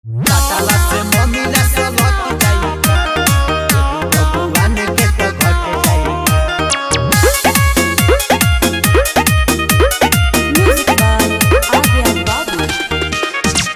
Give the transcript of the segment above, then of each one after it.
काटाला से मम्मीला सब हट जाई भगवान के तो घट जाई। Music by Aryan Babu.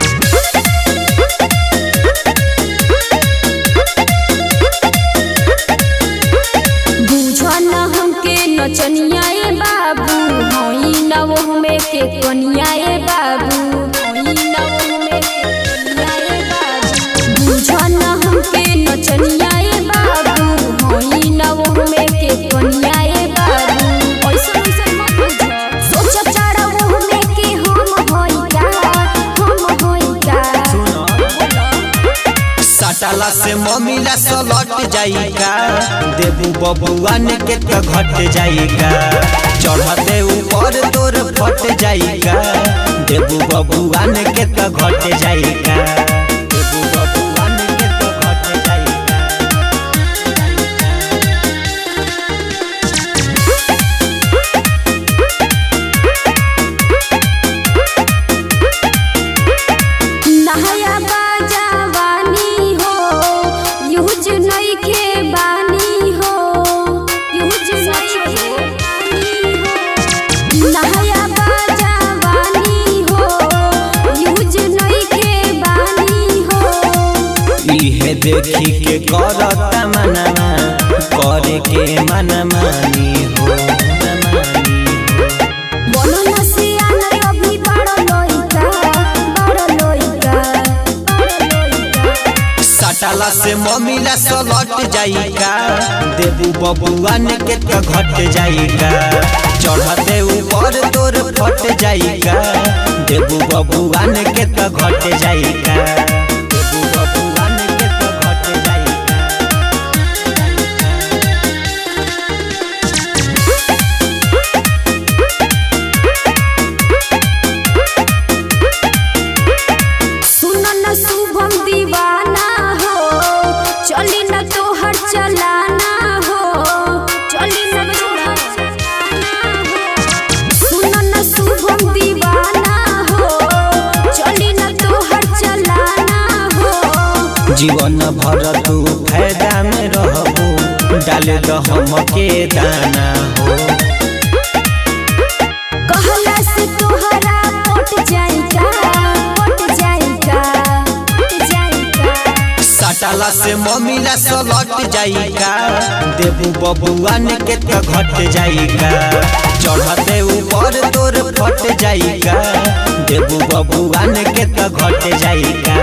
बुझा न हमके नचनिया ए बाबू होई न वो में के कनिया ए बाबू होई न वो में के कनिया ए बाबू। बुझा न हमके नचनिया ए बाबू होई न वो में के कनिया ए बाबू। ऐसा ऐसा मत बुझा सोच चाड़ा वो में के हम होई का सुनो काटाला से मम्मीला सब हट जाई का देबू बबुआन के तो घट जाई का चढ़ते ऊपर तोर फट जाई का देबू बबुआन के तो घट जाई का देबू बबुआन के तो घट जाई का। नहाया बाजावानी हो यूज नई के बानी हो यूज नई के बानी हो। नहाया बाजावानी हो यूज नई के बानी हो। इहे देखी के करता मनवा करे के मनमानी हो मनमानी हो। बोलो न सियाना अभी बड़ो लोइका काटाला से मम्मीला सब हट जाई का देबू बबुआन के तो घट जाई का चढ़ते ऊपर तोर फट जाई का देबू बबुआन के तो घट जाई का देबू बबुआन के तो घट जाई का। सुन न शुभम दीवाना हो चली न तोहर चलाना हो चली न तोहर चलाना हो। सुन न शुभम दीवाना हो चली न तोहर चलाना हो। जीवन भर तू फायदा में रहबू डाल दो हमके दाना हो। कहला से तोहरा पट जाएगा काटाला से मम्मीला सब हट जाई का देबू बबुआन के तो घट जाई का चढ़ते ऊपर तोर फट जाई का देबू बबुआन के तो घट जाई का।